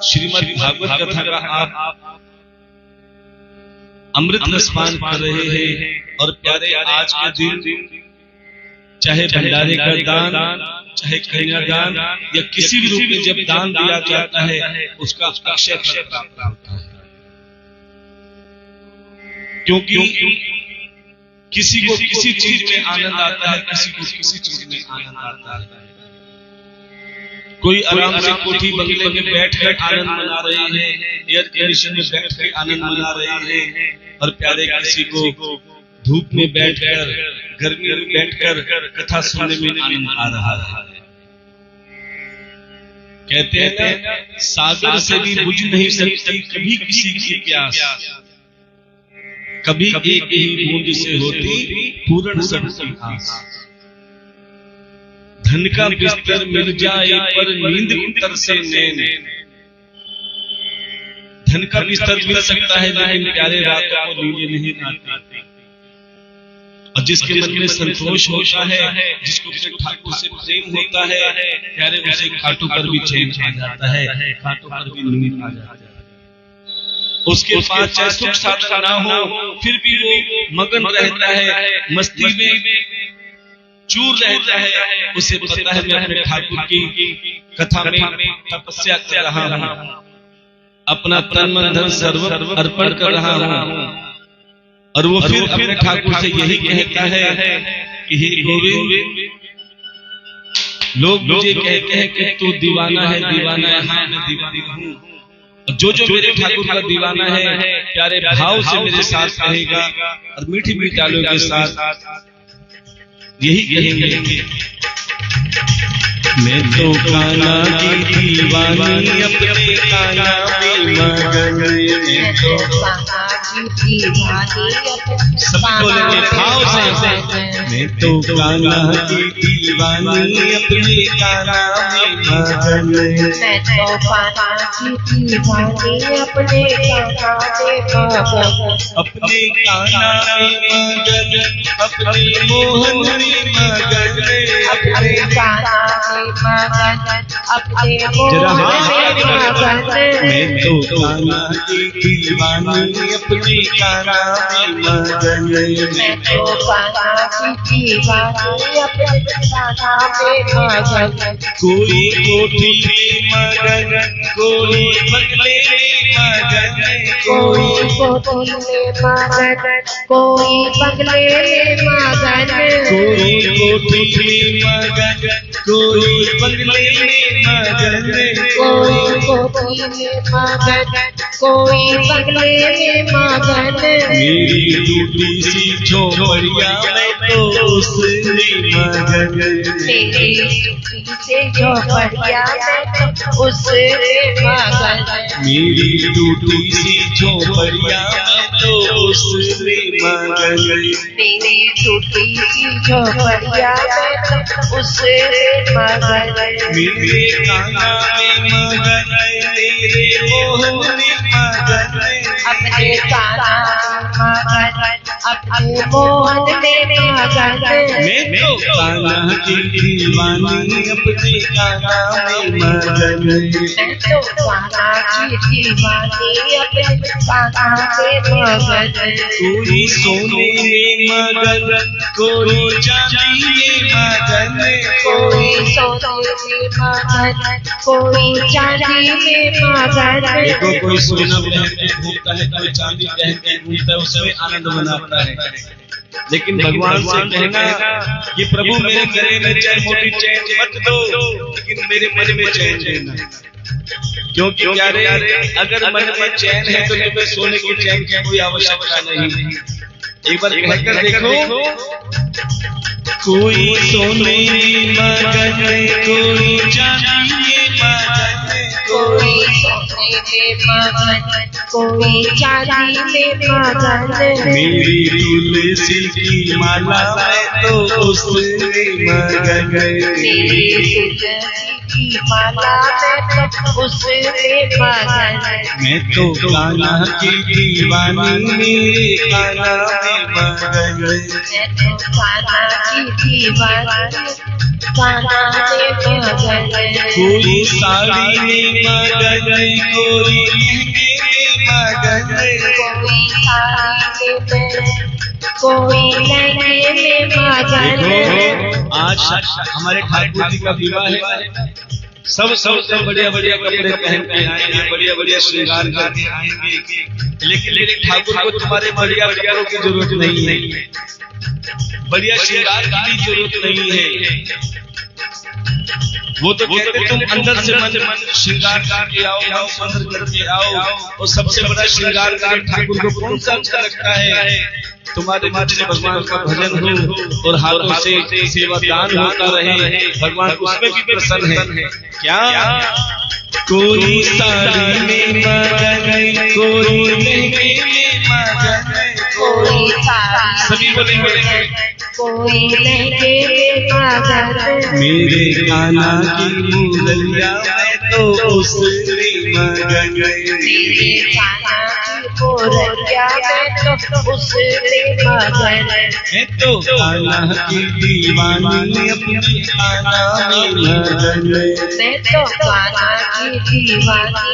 श्रीमद् भागवत कथा का आप अमृत रसपान कर रहे हैं और प्यारे आज के दिन चाहे भंडारे का दान, चाहे कन्यादान या किसी भी रूप में जब दान दिया जाता है उसका अक्षय फल प्राप्त होता है। क्योंकि किसी को किसी चीज में आनंद आता है, किसी को किसी चीज में आनंद आता है। कोई आराम से कोठी बंगले में बैठकर आनंद मना रहे हैं, एयर कंडीशन में बैठ के आनंद मना रहे हैं, और प्यारे किसी को धूप में बैठकर, गर्मी में बैठकर कथा सुनने में आनंद आ रहा है। कहते हैं ना, सागर से भी बुझ नहीं सकती कभी किसी की प्यास, कभी एक ही बूंद से होती पूर्ण सबकी आस। धन का बिस्तर मिल जाए पर नींद उतर से नैन, धन का बिस्तर मिल सकता है लेकिन प्यारे रातों को नींद नहीं आती। और जिसके मन में संतोष होता है, जिसको अपने ठाकुर से प्रेम होता है, प्यारे उसे खाटों पर भी चैन आ जाता है, खाटों पर भी नींद आ जाता है। उसके पास चाहे सुख साधन ना हो फिर भी वो मगन रहता है, मस्ती में चूर रहता है। उसे पता है मैं अपने ठाकुर की कथा में तपस्या कर रहा हूँ, अपना तन मन धन सर्व अर्पण कर रहा हूँ। और वो फिर अपने ठाकुर से यही कहता है कि हे गोविंद, लोग मुझे कहते हैं कि तू दीवाना है, दीवाना है। हाँ, मैं दीवाना हूँ। जो मेरे ठाकुर का दीवाना है प्यारे भाव से मेरे साथ रहेगा और मीठी मीठी तालियों के साथ यही कहेंगे, मैं तो कान्हा की दीवानी, अपने कान्हा में मगन। मैं तो कान्हा की दीवानी, सभी बोलेंगे भाव से, मैं तो कान्हा की दीवानी, अपने कान्हा में मगन। मैं तो कान्हा की दीवानी, अपने कान्हा में मगन। अपने कान्हा में मगन, अपने मोहन में मगन, अपने कान्हा मगन, अपने मोहन में मगन। मैं तो कान्हा की दीवानी, अपने कान्हा में मगन। मैं तो कान्हा की दीवानी, अपने कान्हा में मगन। कोई कोठी में मगन, कोई बंगले में मगन, कोई कोठी में मगन, कोई बंगले में मगन, कोई कोठी में मगन, कोई बंगले में मगन, कोई कोठी में मगन, कोई बंगले में मगन। मेरी टूटी सी झोपड़िया में तो उसमें मगन, मेरी टूटी सी झोपड़िया में तो उसमें मगन, मेरी टूटी सी झोपड़िया में तो उसमें मगन, मेरी टूटी सी झोपड़िया में तो उसमें मगन। मेरे कान्हा में मगन, मेरे मोहन में मगन, अपने कान्हा में मगन, अपने मोहन में मगन। मैं तो कान्हा की दीवानी, अपने कान्हा में मगन। मैं तो कान्हा की दीवानी, अपने कान्हा में मगन। कोई सोने में मगन, कोई चांदी में मगन, कोई सोने में मगन, कोई चांदी में मगन। देखो कोई सोना पहन के घूमता है, कोई चांदी पहन के घूमता है, उसमें आनंद मनाता है। लेकिन भगवान से कहना कि प्रभु मेरे गले में चैन, मोटी चैन मत दो, लेकिन मेरे मन में चैन देना। क्योंकि प्यारे अगर मन में चैन है तो तुम्हें सोने की चैन की कोई आवश्यकता नहीं। एक बार कहकर देखो, कोई सोने में मगन, कोई चांदी में मगन, कोई सोने में मगन, कोई चांदी में मगन। मेरी तुलसी की माला में तो उसमें मगन, मेरी तुलसी की माला में तो उसमें मगन। मैं तो कान्हा की दीवानी, मेरे कान्हा में मगन। मैं तो कान्हा की दीवानी, गाना में मगन, कोई साड़ी में मगन, कोई लहंगे में मगन, कोई साड़ी में, कोई लहंगे में मगन। देखो आज हमारे ठाकुर जी का विवाह है, सब बढ़िया बढ़िया कपड़े पहन के आएंगे, बढ़िया बढ़िया श्रृंगार करके आएंगे, लेकिन ठाकुर को तुम्हारे बढ़िया कपड़ों की जरूरत नहीं है, बढ़िया श्रृंगार की जरूरत नहीं है। वो तो कहते तुम अंदर से मन श्रृंगार करके आओ, मन सुंदर करके आओ, और सबसे बड़ा श्रृंगार करके ठाकुर को कौन सा अच्छा लगता है? तुम्हारे मन से भगवान का भजन हो और हाथों से सेवा दान होता रहे, भगवान उसमें भी प्रसन्न है। क्या कोई साड़ी में मगन, कोई लहंगे में मगन, कोई साड़ी, सभी बोलेंगे कोई लहंगे में मगन, मेरे कान्हा की मुरलिया में तो उसमें मगन, मेरे कान्हा की मुरलिया में तो उसमें मगन, मैं तो कान्हा की दीवानी अपनी कान्हा में मगन, मैं तो कान्हा की दीवानी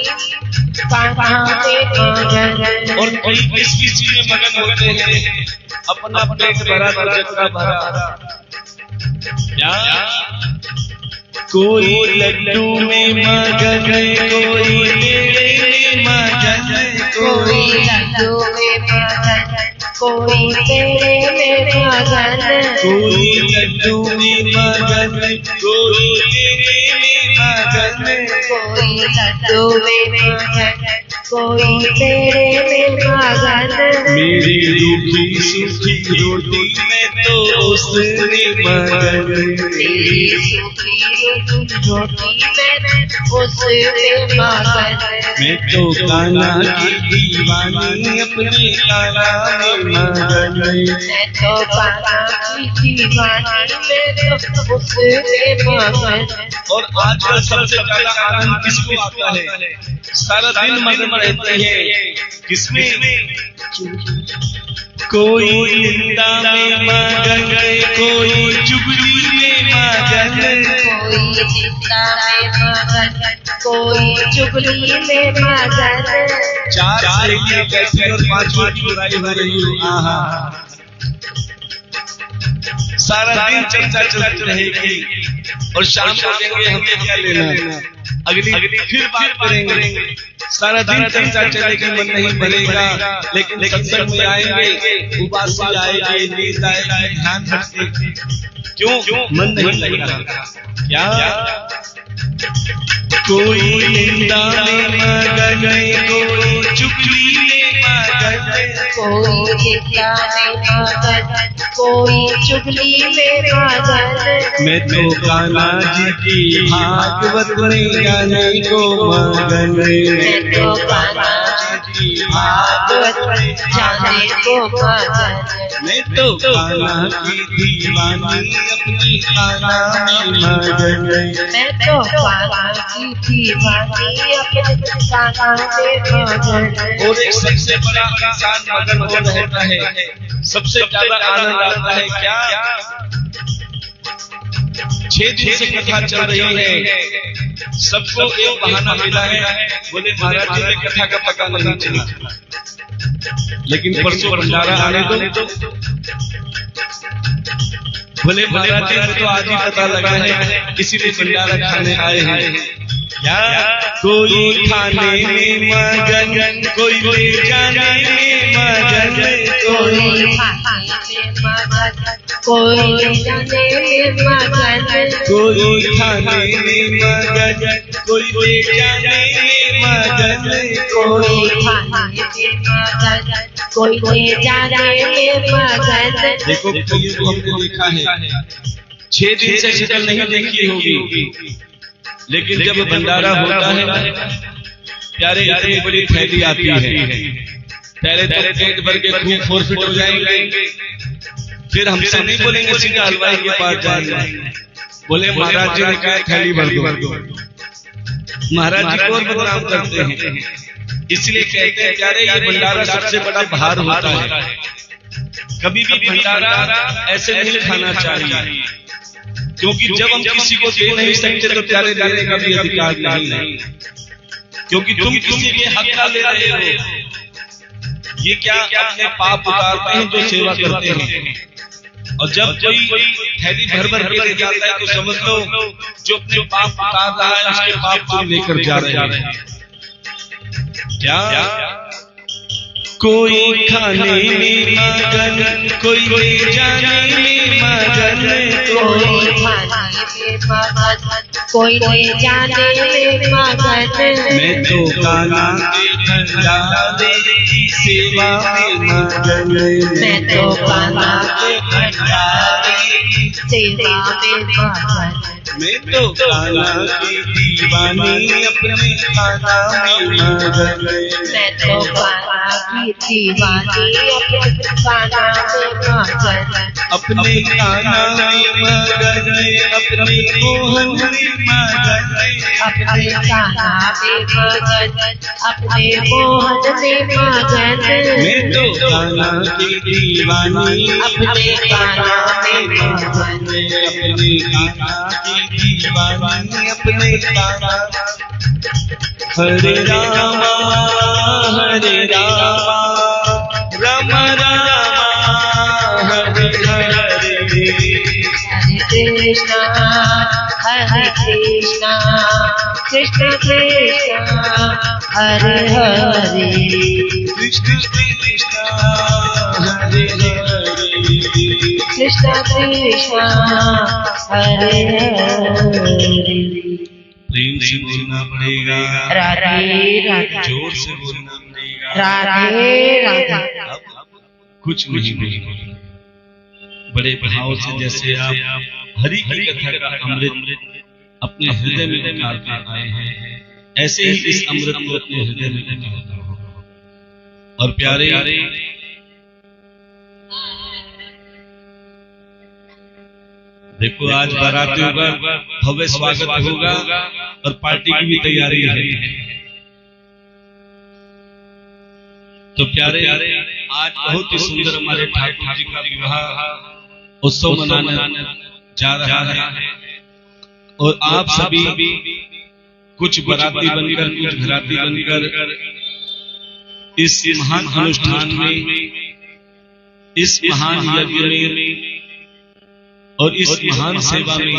कान्हा में मगन। और कोई किस चीज में मगन होते हैं? अपना पेट भरा तो जगता भरा। क्या कोई लड्डू में मगन, कोई मेरे में मगन, कोई लड्डू में मगन, कोई तेरे में मगन, कोई लड्डू में मगन, कोई मेरे में मगन, कोई लड्डू में मगन, कोई तेरे में मगन, मेरी रूखी सूखी रोटी में तो उसमें मगन, तेरी सूखी रोटी में उसमें मगन, मैं तो कान्हा की दीवानी अपनी कान्हा में मगन, मैं तो कान्हा की दीवानी में तो उसमें मगन। और आजकल सबसे ज्यादा आनंद किसको आता है? सारा दिन मगन रहते हैं किसमें? कोई निंदा में मगन, कोई चुगली में मगन, कोई चिंता में मगन, कोई चुगली में मगन, चार सहेलियां बैठी और पांचों की बुराई हो रही हो। आहा, सारा दिन चर्चा चलती रहेगी और शाम को कहेंगे हमें क्या लेना, अगली फिर बात करेंगे। सारा दिन चर्चा चलेगी, मन नहीं भरेगा, लेकिन सत्संग में आएंगे, उपासी आएगी, नींद आएगी, ध्यान भटकेगी। क्यों? मन नहीं लगेगा। क्या कोई निंदा में मगन, कोई चुगली में मगन, कोई चिंता में मगन, कोई चुगली में मगन, मैं तो कान्हा जी की भागवत में गाने को मगन, मैं तो कान्हा जी की भागवत में जाने को मगन, मैं तो कान्हा की दीवानी अपनी कान्हा में मगन, मैं तो कान्हा की दीवानी अपने कान्हा में मगन। और एक सबसे बड़ा इंसान मगन हो रहता है, सबसे ज्यादा आनंद आता है। क्या 6 दिन से कथा चल रही है, सबको एक बहाना मिला है, बोले महाराज जी ने कथा का पता नहीं चला, लेकिन परसों भंडारा आने दो। बोले महाराज जी को तो आज ही पता लगा है, इसीलिए भंडारा खाने आए हैं। क्या कोई खाने में मगन, कोई ले जाने में मगन, कोई खाने में मगन, कोई ले जाने में मगन, कोई खाने में मगन, कोई ले जाने में मगन, कोई खाने में मगन, कोई ले जाने में मगन। देखो कलियुग हमने देखा है, 6 दिन से शक्ल नहीं देखी होगी, लेकिन जब भंडारा होता है प्यारे इतनी बड़ी थैली आती है, पहले तो पेट भर के खूब फोर्फिट हो जाएंगे, फिर हमसे नहीं बोलेंगे, सीधा हलवाई के पास जाएंगे, बोले महाराज जी ने कहा थैली भर दो। महाराज जी को और बदनाम करते हैं, इसलिए कहते हैं प्यारे ये भंडारा सबसे बड़ा भार होता है, कभी भी भंडारा ऐसे नहीं खाना चाहिए। क्योंकि जब हम किसी को दे नहीं सकते तो प्यारे देने का भी अधिकार नहीं है, क्योंकि तुम किसी के हक का ले रहे हो। ये क्या अपने पाप उतारते हैं जो सेवा करते हैं, और जब कोई थैली भर भर के ले जाता है तो समझ लो जो अपने पाप उतार रहा है उसके पाप तुम लेकर जा रहे हैं। क्या कोई खाने में मगन, कोई ले जाने में मगन, कोई खाने में मगन, कोई ले जाने में मगन। मैं तो कान्हा के भंडारे की सेवा में मगन, मैं तो कान्हा के भंडारे की सेवा में मगन। मैं तो कान्हा की दीवानी अपने कान्हा में मगन, मैं तो कान्हा की दीवानी अपने कान्हा में मगन। अपने कान्हा में मगन, अपने मोहन में मगन, अपने कान्हा में मगन, अपने मोहन में मगन। मैं तो कान्हा की दीवानी अपने कान्हा में मगन, अपने कान्हा की दीवानी अपने कान्हा। हरे रामा राम रामा हरे हरे, हरे कृष्णा कृष्ण कृष्ण हरे हरे, कृष्ण कृष्ण हरे हरे, कृष्ण कृष्ण हरे हरे। प्रेम से बोलना पड़ेगा, राधे राधे, जोर से बोलना पड़ेगा, राधे राधे। कुछ नहीं बोलना, बड़े भाव से जैसे आप हरि की कथा का अमृत अपने हृदय में उतार कर आए हैं, ऐसे ही इस अमृत को अपने हृदय में उतारना होगा। और प्यारे देखो, आज बारातियों का भव्य स्वागत होगा और पार्टी की भी तैयारी है। तो प्यारे आज बहुत ही सुंदर हमारे ठाकुर जी का विवाह उत्सव मनाने जा रहा है, और आप सभी कुछ बराती बनकर, कुछ घराती बनकर इस महान अनुष्ठान में, इस महान यज्ञ में और इस महान सेवा में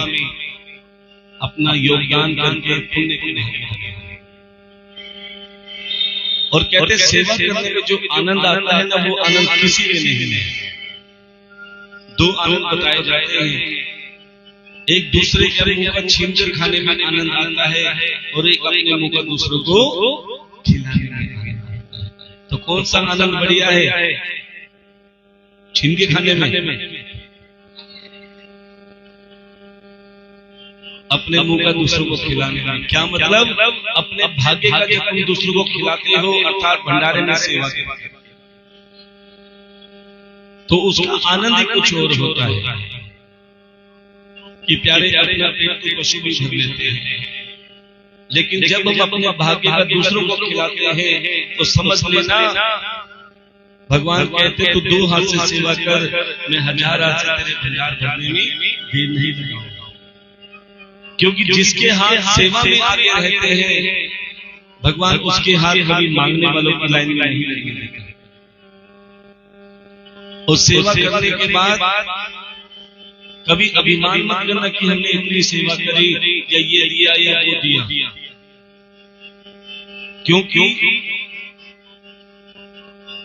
अपना योगदान करके पुण्य को नहीं। और कहते सेवा करने में जो आनंद आता है ना, वो आनंद किसी में नहीं है। दो आनंद बताए जाते हैं, एक दूसरे के मुंह का छीनकर खाने में आनंद आता है, और एक अपने मुंह का दूसरों को खिलाने में। तो कौन सा आनंद बढ़िया है? छीन के खाने में, अपने मुंह का दूसरों को खिलाने में। क्या मतलब? अपने भाग्य का जब तुम दूसरों को खिलाते हो, अर्थात भंडारे में सेवा करते हो, तो उसका आनंद ही कुछ और होता है कि प्यारे अपना पेट तो पशु भी भर लेते हैं, लेकिन जब हम अपने भाग्य का दूसरों को खिलाते हैं तो समझ लेना भगवान कहते तो 2 हाथ से सेवा कर, मैं 1000 हाथ से तेरे भंडार भरने में देर नहीं लगाऊंगा। क्योंकि जिसके हाथ सेवा में आगे रहते हैं भगवान, उसके हाथ कभी मांगने वालों की लाइन में नहीं लगेंगे। और सेवा करने के बाद कभी अभिमान मत करना कि हमने इतनी सेवा करी या ये दिया या वो दिया, क्योंकि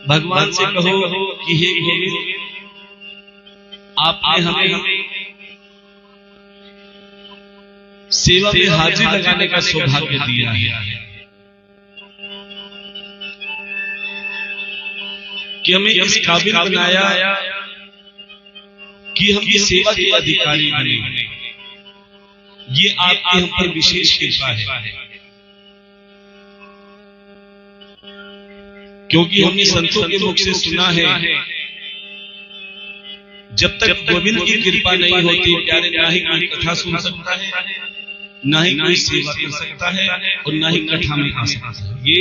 भगवान से कहो कि हे गोविंद, आपने हमें सेवा में हाजिरी लगाने का सौभाग्य दिया है कि हमें इस काबिल बनाया कि हम ये सेवा के अधिकारी बने। ये आपकी हम पर विशेष कृपा है, क्योंकि हमने संतों के मुख से सुना है, जब तक गोविंद की कृपा नहीं होती प्यारे, ना ही कोई कथा सुन सकता है, ना ही कोई सेवा कर सकता है, और ना ही कथा में आ सकता है। ये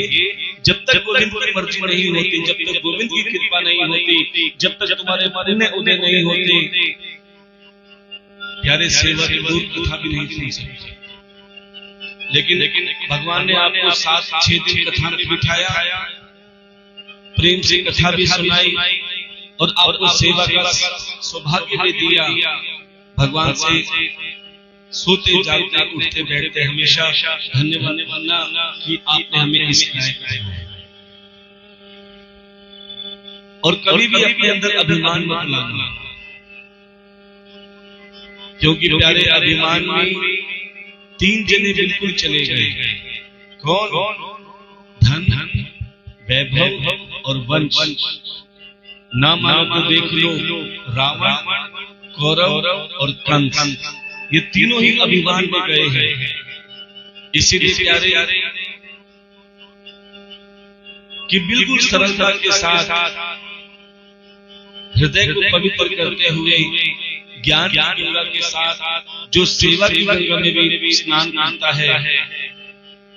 जब तक गोविंद की मर्जी नहीं होती, जब तक गोविंद की कृपा नहीं होती, जब तक तुम्हारे पुण्य उदय नहीं होते प्यारे सेवक दूर कथा भी नहीं सुन सकते, लेकिन भगवान ने आपको 7-6 दिन कथा में बिठाया, प्रेम से कथा भी सुनाई और आपको सेवा का सौभाग्य भी दिया। भगवान से सोते जागते उठते बैठते हमेशा धन्यवाद करना कि आपने हमें इस लायक बनाया। और कभी भी अपने अंदर अभिमान मत लाना, क्योंकि प्यारे अभिमान में 3 जने बिल्कुल चले गए। कौन? धन, वैभव और वंश। ना मानो तो देख लो, रावण, कौरव और कंस, ये तीनों ही अभिमान में गए हैं। इसीलिए प्यारे कि बिल्कुल सरलता के साथ हृदय को पवित्र करते हुए ज्ञान की गंगा के साथ जो सेवा की गंगा में भी स्नान करता है,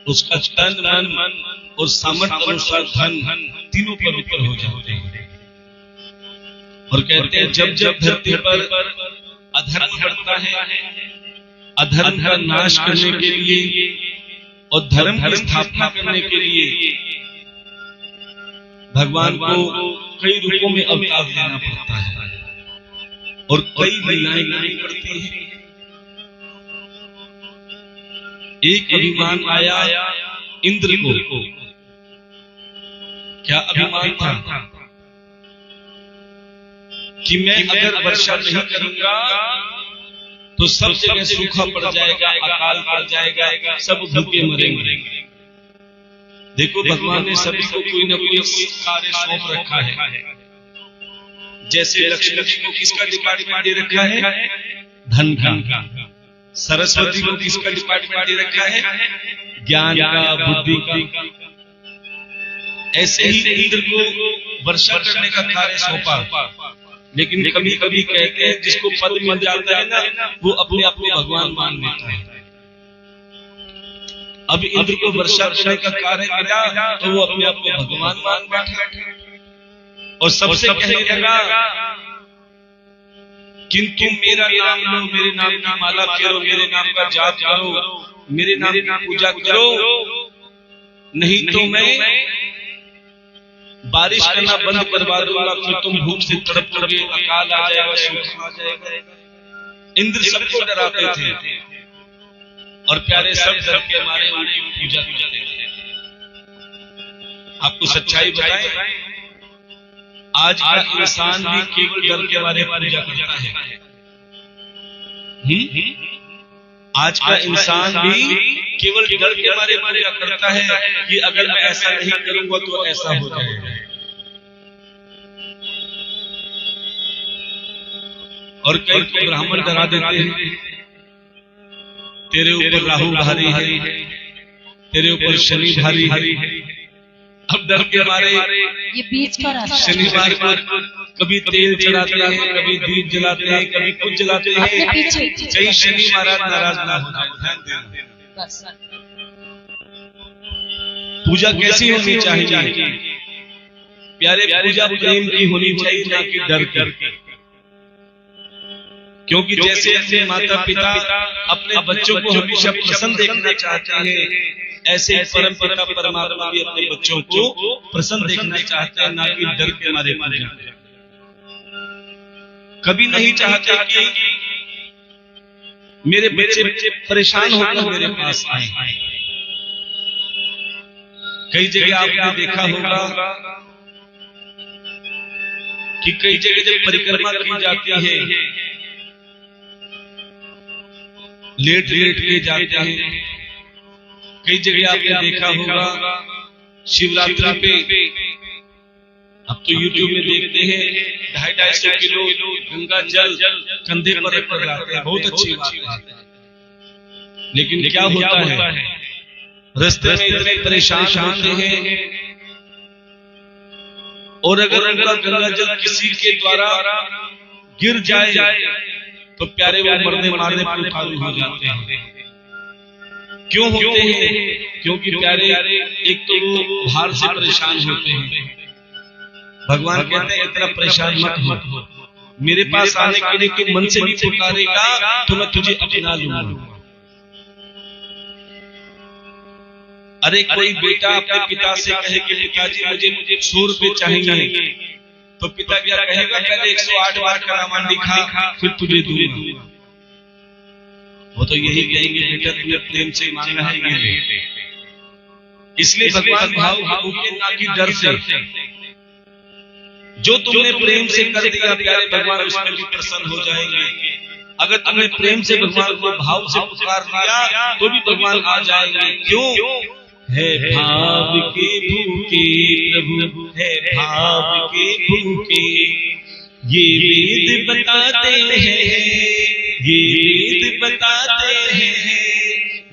उसका तन मन और सामर्थ्य अनुसार धन तीनों पवित्र हो जाते हैं। और कहते हैं जब जब धरती पर अधर्म बढ़ता है, अधर्म का नाश करने के लिए और धर्म की स्थापना करने के लिए भगवान को कई रूपों में अवतार लेना पड़ता है और कई लीलाएं करनी पड़ती है। एक अभिमान आया इंद्र को, क्या अभिमान था कि मैं अगर वर्षा नहीं करूंगा तो सब जगह सूखा पड़ जाएगा, अकाल पड़ जाएगा, सब भूखे मरेंगे। देखो भगवान ने सभी को कोई न कोई कार्य सौंप रखा है। जैसे लक्ष्मी को किसका डिपार्टमेंट दे रखा है? धन का। सरस्वती को किसका डिपार्टमेंट दे रखा है? ज्ञान का, बुद्धि का। ऐसे ही इंद्र को वर्षा करने का कार्य सौंपा। लेकिन कभी कभी कहते हैं जिसको पद मिल जाता है ना, वो अपने आप को भगवान मान लेता है। अब इंद्र को वर्षा करने का कार्य मिला तो वो अपने आप को भगवान मान बैठा और सबसे कहने लगा किंतु मेरा नाम लो, मेरे नाम की माला करो, मेरे नाम का जाप करो, मेरे नाम की पूजा करो, नहीं तो मैं बारिश करना बंद करवा दूंगा, फिर तुम भूख से तड़पोगे, अकाल आ जाएगा, सूखा आ जाएगा। इंद्र सबको डराते थे और प्यारे सब डर के मारे उनकी पूजा करते थे। आपको सच्चाई बताएं, आज का इंसान भी केवल डर के मारे पूजा करता है। आज का इंसान भी केवल डर के मारे पूजा करता है कि अगर मैं ऐसा नहीं करूंगा तो ऐसा हो जाएगा। और कई तो ब्राह्मण डरा देते हैं, तेरे ऊपर राहु भारी है, तेरे ऊपर शनि भारी है। अब डर के मारे ये बीच का रास्ता, शनिवार को कभी तेल चढ़ाते हैं, कभी दीप जलाते हैं, कभी कुछ जलाते हैं, कहीं शनि महाराज नाराज ना हो जाए। बस पूजा कैसी होनी चाहिए प्यारे? पूजा प्रेम की होनी चाहिए, ना कि डर की। क्योंकि जैसे ऐसे माता पिता अपने बच्चों को हमेशा प्रसन्न देखना चाहते हैं, ऐसे परम पिता परमात्मा भी अपने बच्चों को प्रसन्न देखना चाहते हैं, ना कि डर के मारे मारे। कभी नहीं चाहते कि मेरे बच्चे परेशान होकर मेरे पास आए। कई जगह आपने देखा होगा कि कई जगह जब परिक्रमा की जाती है, लेट के जाते हैं। कई जगह आपने देखा होगा शिवरात्रि पे, अब तो यूट्यूब में देखते हैं 250-250 किलो गंगा जल कंधे पर रखकर जाते हैं, बहुत अच्छी बात है। लेकिन क्या होता है, रास्ते में इतने परेशान होते हैं और अगर गंगा जल किसी के द्वारा गिर जाए तो प्यारे वो मरने मारने पर उतारू हो जाते हैं। क्यों होते हैं? क्योंकि प्यारे एक तो वो भार से परेशान होते हैं। भगवान कहते हैं इतना परेशान मत हो, मेरे पास आने के लिए तू मन से भी पुकारेगा तो मैं तुझे अपना लूंगा। अरे कोई बेटा अपने पिता से कहे कि पिताजी मुझे 100 रुपए चाहिए, तो पिता क्या कहेगा, पहले 108 बार का रामायण लिखा फिर तुझे दूंगा। वो तो यही कहेंगे बेटा तुमने प्रेम से मांगा है ये ले। इसलिए भगवान भाव भूखे ना कि डर से, जो तुमने प्रेम से कर दिया प्यारे भगवान उसमें भी प्रसन्न हो जाएंगे। अगर तुमने प्रेम से भगवान को भाव से पुकार लिया तो भी भगवान आ जाएंगे। क्यों? है भाव के भूखे प्रभु, है भाव के भूखे, ये वेद बताते हैं, ये वेद बताते हैं,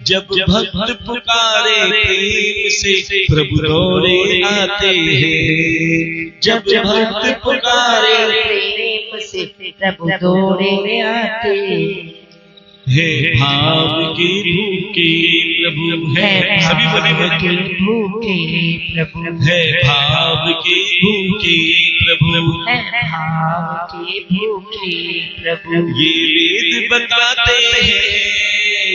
जब भक्त पुकारे प्रेम से प्रभु दौड़े आते हैं। जब भक्त पुकारे प्रेम से प्रभु दौड़े आते है भाव के भूखे प्रभु, है सभी बोले भूखे प्रभु, है भाव के भूखे प्रभु, है भाव के भूखे प्रभु, ये वेद बताते हैं,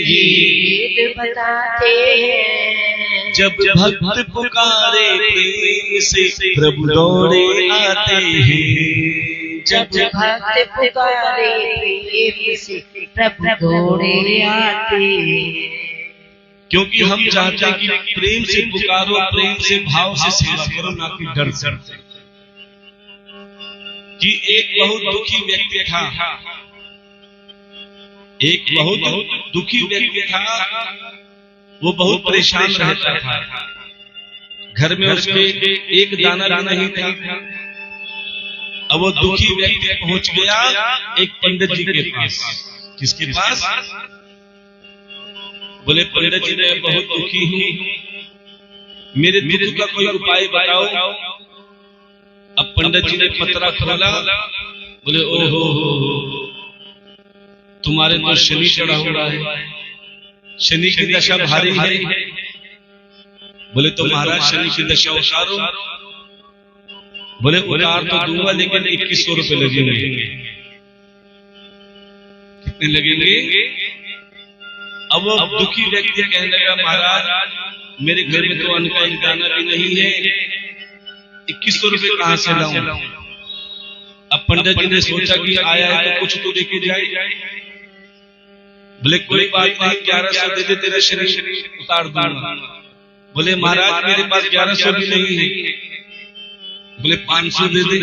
ये वेद बताते हैं, जब भक्त पुकारे प्रेम से प्रभु दौड़े आते हैं। जब भक्त पुकारे प्रेम से प्रभु दौड़े आते। क्योंकि हम चाहते हैं कि प्रेम से पुकारो, प्रेम से भाव से सेवा करो, ना कि डर से। कि एक बहुत दुखी व्यक्ति था, एक बहुत दुखी व्यक्ति था, वो बहुत परेशान रहता था। घर में उसके एक दाना नहीं था। अब वो दुखी व्यक्ति पहुंच गया एक पंडित जी के पास। किसके पास? बोले पंडित जी मैं बहुत दुखी हूँ, मेरे दुख का कोई उपाय बताओ। अब पंडित जी ने पत्रा खोला, बोले ओहो तुम्हारे तो शनि चढ़ा हुआ है, शनि की दशा भारी है। बोले तो महाराज शनि की दशा उतारो। बोले उतार तो दूंगा लेकिन 2100 रुपए लगेंगे। कितने लगेंगे? अब वो दुखी व्यक्ति कहने लगा महाराज मेरे घर में तो अन्न का एक दाना भी नहीं है, 2100 रुपए कहां से लाऊं? अब पंडित जी ने सोचा कि आया है तो कुछ तो लेके जाए। बोले कोई बात नहीं, 1100 दे दे, तेरा शरीर उतार दूंगा। बोले महाराज मेरे पास 1100 भी नहीं है। बोले 500 दे दे,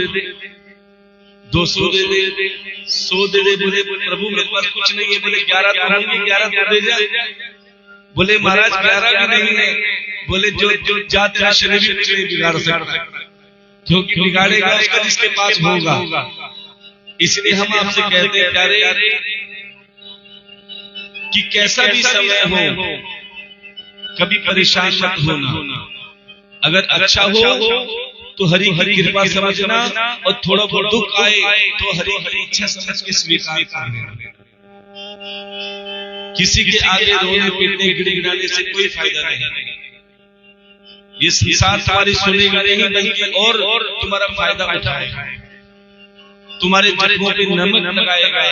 200 दे दे, 100 दे दे। बोले प्रभु मेरे पास कुछ नहीं है। बोले 11 तो होंगे, 11 तो दे जा। बोले महाराज 11 भी नहीं है। बोले जो जा तेरा शरीर भी कुछ नहीं बिगाड़ सकता, क्योंकि बिगाड़ेगा उसका जिसके पास होगा। इसलिए हम आपसे कहते हैं प्यारे कि कैसा भी समय हो कभी परेशान मत होना। अगर अच्छा हो तो हरि हरि कृपा समझना, और थोड़ा बहुत दुख आए तो हरि हरि इच्छा समझ के स्वीकार कर लेना। किसी के आगे रोने पीटने गिड़गिड़ाने से कोई फायदा नहीं। ये संसार तुम्हारी सुनेगा नहीं, बल्कि और तुम्हारा फायदा उठाएगा, तुम्हारे जख्मों पे नमक लगाएगा।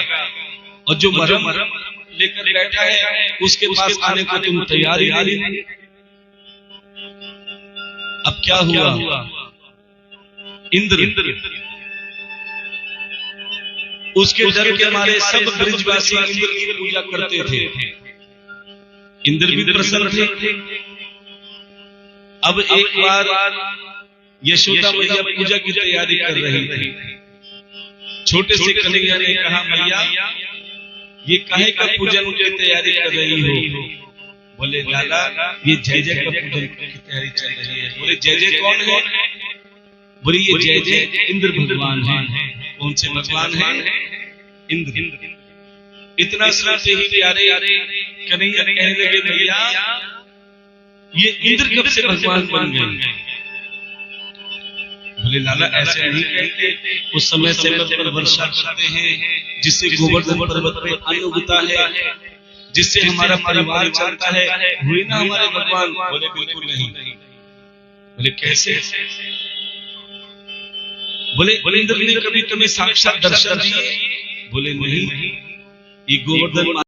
और जो मरम लेकर बैठा है उसके पास आने को तुम तैयार ही नहीं। अब क्या हुआ? इंद्र उसके डर के मारे सब ब्रजवासी इंद्र की पूजा करते थे। इंद्र भी प्रसन्न थे। अब एक बार यशोदा मैया पूजा की तैयारी कर रही थी। छोटे से कन्हैया ने कहा मैया ये काहे का पूजन की तैयारी कर रही हो? बोले लाला ये जय जय का पूजन की तैयारी चल रही है। बोले जय जय कौन है? बोले ये जय जय इंद्र भगवान है। कौन से भगवान है? इंद्र। इतना सुनते ही प्यारे कन्हैया कहने लगे भैया ये इंद्र कब से भगवान बन गए? बोले लाला ऐसे नहीं कहते, उस समय पर वर्षा करते हैं जिससे गोवर्धन पर्वत पर अन्न उगता है, जिससे हमारा परिवार चलता है, हुए ना हमारे भगवान? बोले बिल्कुल नहीं। बोले कैसे? बोले इंद्र ने कभी तुम्हें साक्षात दर्शन दिए? बोले नहीं, ये गोवर्धन